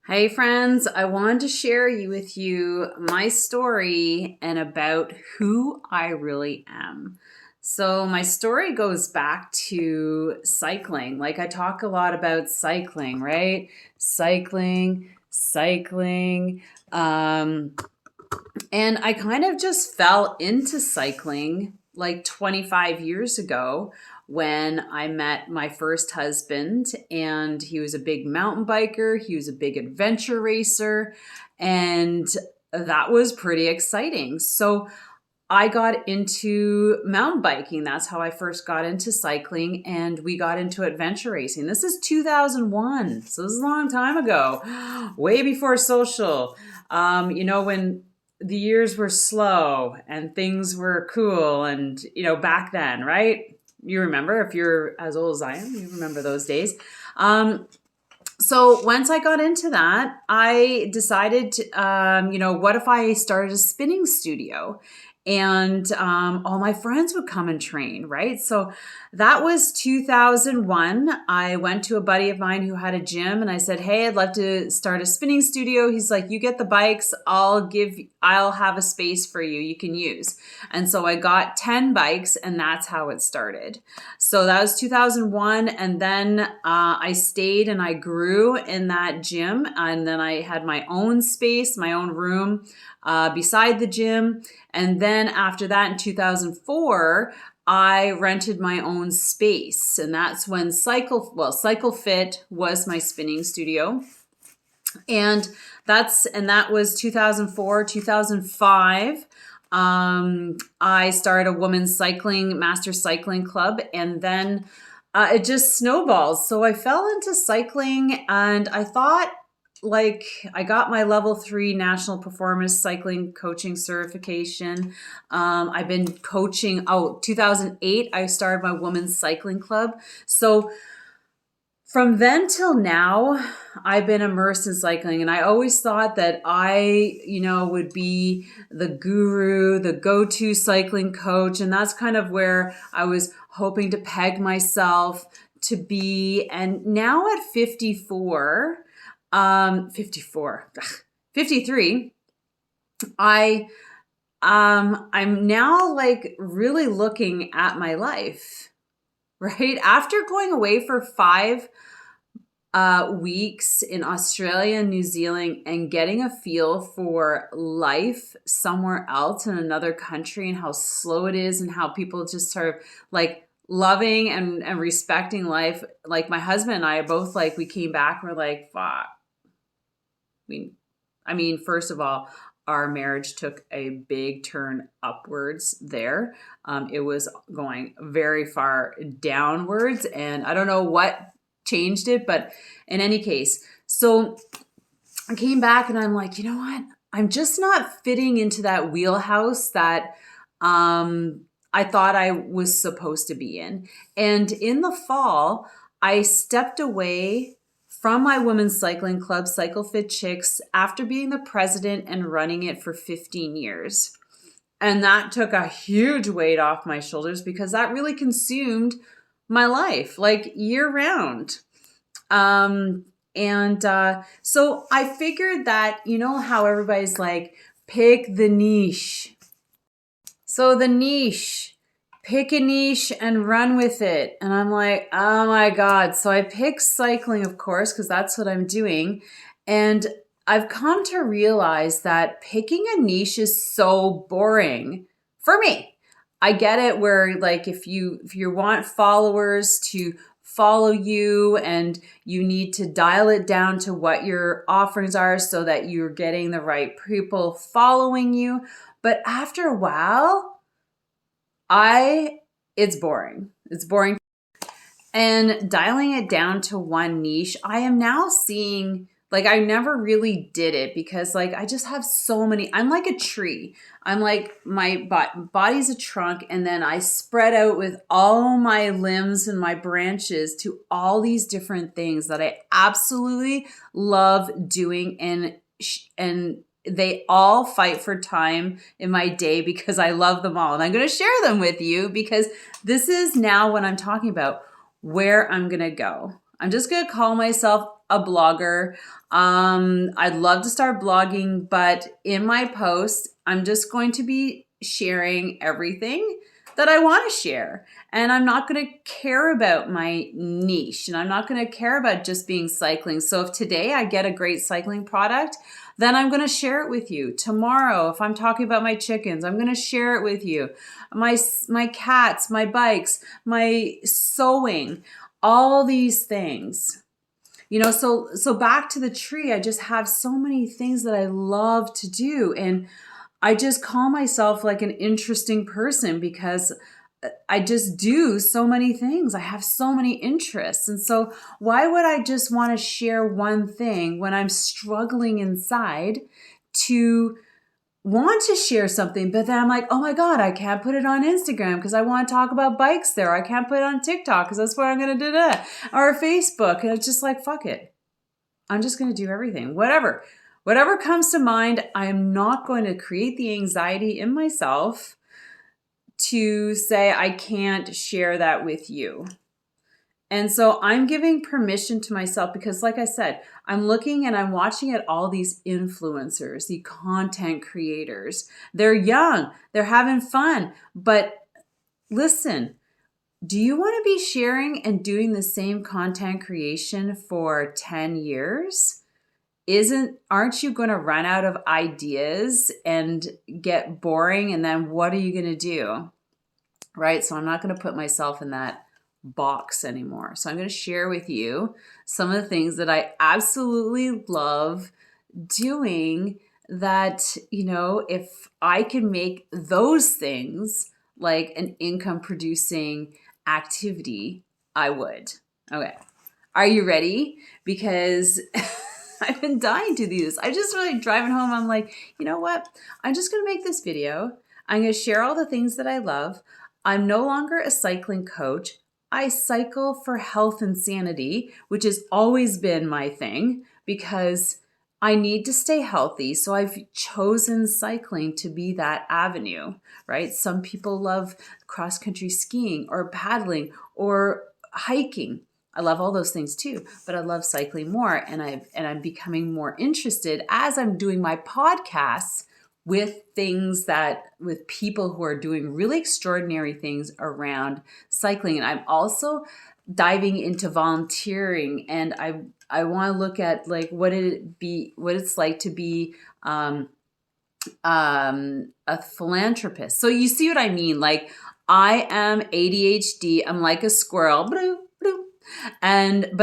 Hey friends, I wanted to share with you my story and about who I really am. So my story goes back to cycling. Like I talk a lot about cycling, right? Cycling. Um, and I kind of just fell into cycling like 25 years ago when I met my first husband, and he was a big mountain biker, he was a big adventure racer, and that was pretty exciting. So I got into mountain biking. That's how I first got into cycling, and we got into adventure racing. This is 2001, so this is a long time ago, way before social. When the years were slow and things were cool, and back then, right? You remember, if you're as old as I am, you remember those days. So once I got into that, I decided what if I started a spinning studio? And all my friends would come and train, right? So that was 2001. I went to a buddy of mine who had a gym, and I said, "Hey, I'd love to start a spinning studio." He's like, "You get the bikes, I'll have a space for you can use." And so I got 10 bikes, and that's how it started. So that was 2001. And then I stayed and I grew in that gym. And then I had my own space, my own room beside the gym. And then after that, in 2004, I rented my own space. And that's when Cycle Fit was my spinning studio. And that was 2004, 2005. I started a women's master cycling club, and then it just snowballed. So I fell into cycling, and I thought, like, I got my level 3 national performance cycling coaching certification. I've been coaching. 2008, I started my women's cycling club. So from then till now, I've been immersed in cycling, and I always thought that I, would be the guru, the go-to cycling coach, and that's kind of where I was hoping to peg myself to be. And now at 53, I'm now like really looking at my life, right? After going away for 5 weeks in Australia and New Zealand and getting a feel for life somewhere else in another country and how slow it is and how people just sort of like loving and respecting life. Like my husband and I both, like, we came back and we're like, fuck. First of all, our marriage took a big turn upwards there. It was going very far downwards, and I don't know what changed it, but in any case, so I came back and I'm like, you know what? I'm just not fitting into that wheelhouse that I thought I was supposed to be in. And in the fall, I stepped away from my women's cycling club, Cycle Fit Chicks, after being the president and running it for 15 years. And that took a huge weight off my shoulders because that really consumed my life, like year round. So I figured that, how everybody's like, pick the niche. So the niche, pick a niche and run with it. And I'm like, oh my God. So I picked cycling, of course, because that's what I'm doing. And I've come to realize that picking a niche is so boring for me. I get it where, like, if you want followers to follow you, and you need to dial it down to what your offerings are so that you're getting the right people following you. But after a while, it's boring. It's boring. And dialing it down to one niche, I am now seeing, like, I never really did it because, like, I just have so many. I'm like a tree. I'm like, my body's a trunk, and then I spread out with all my limbs and my branches to all these different things that I absolutely love doing, and they all fight for time in my day because I love them all. And I'm going to share them with you because this is now what I'm talking about, where I'm going to go. I'm just going to call myself a blogger. I'd love to start blogging, but in my posts, I'm just going to be sharing everything that I want to share. And I'm not going to care about my niche, and I'm not going to care about just being cycling. So if today I get a great cycling product, then I'm going to share it with you. Tomorrow, if I'm talking about my chickens, I'm going to share it with you. My cats, my bikes, my sewing, all these things. So back to the tree, I just have so many things that I love to do. And I just call myself like an interesting person because I just do so many things. I have so many interests. And so why would I just want to share one thing when I'm struggling inside to want to share something, but then I'm like, oh my God, I can't put it on Instagram because I want to talk about bikes there. I can't put it on TikTok because that's where I'm going to do that. Or Facebook. And it's just like, fuck it. I'm just going to do everything. Whatever comes to mind, I am not going to create the anxiety in myself to say I can't share that with you. And so I'm giving permission to myself because, like I said, I'm looking and I'm watching at all these influencers, the content creators. They're young, they're having fun. But listen, do you want to be sharing and doing the same content creation for 10 years? Aren't you going to run out of ideas and get boring? And then what are you going to do? Right? So I'm not going to put myself in that box anymore. So I'm going to share with you some of the things that I absolutely love doing that, if I can make those things like an income producing activity, I would. Okay. Are you ready? Because I've been dying to do this. I just really driving home. I'm like, you know what? I'm just going to make this video. I'm going to share all the things that I love. I'm no longer a cycling coach. I cycle for health and sanity, which has always been my thing because I need to stay healthy. So I've chosen cycling to be that avenue, right? Some people love cross-country skiing or paddling or hiking. I love all those things too, but I love cycling more. And I'm becoming more interested as I'm doing my podcasts with people who are doing really extraordinary things around cycling. And I'm also diving into volunteering, and I want to look at like what it's like to be a philanthropist. So you see what I mean? Like I am ADHD. I'm like a squirrel, but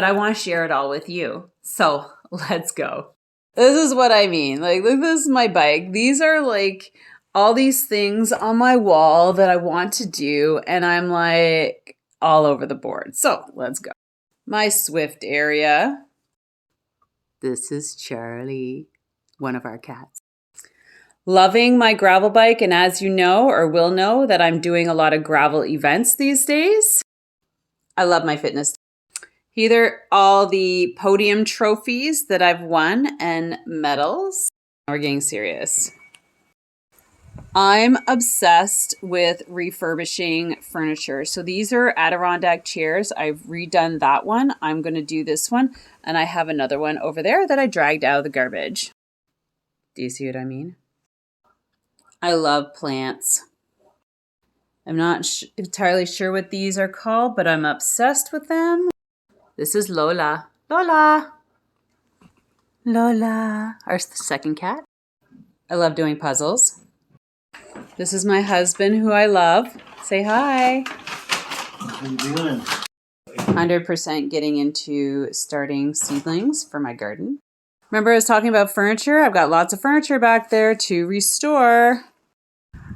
I want to share it all with you. So let's go. This is what I mean. Like, this is my bike. These are like all these things on my wall that I want to do. And I'm like all over the board. So let's go. My Swift area. This is Charlie, one of our cats. Loving my gravel bike. And as you know, or will know, that I'm doing a lot of gravel events these days. I love my fitness. Either all the podium trophies that I've won and medals. We're getting serious. I'm obsessed with refurbishing furniture. So these are Adirondack chairs. I've redone that one. I'm going to do this one. And I have another one over there that I dragged out of the garbage. Do you see what I mean? I love plants. I'm not entirely sure what these are called, but I'm obsessed with them. This is Lola. Lola, our second cat. I love doing puzzles. This is my husband, who I love. Say hi. How you doing? 100% getting into starting seedlings for my garden. Remember I was talking about furniture? I've got lots of furniture back there to restore.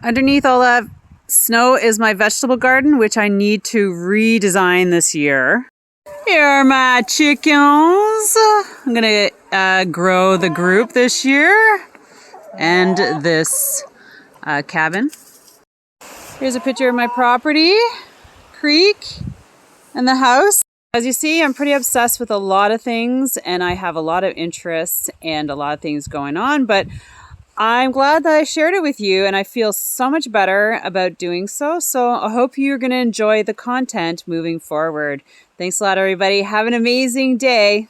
Underneath all that snow is my vegetable garden, which I need to redesign this year. Here are my chickens. I'm going to grow the group this year and this cabin. Here's a picture of my property, creek, and the house. As you see, I'm pretty obsessed with a lot of things, and I have a lot of interests and a lot of things going on, but I'm glad that I shared it with you, and I feel so much better about doing so. So I hope you're going to enjoy the content moving forward. Thanks a lot, everybody. Have an amazing day.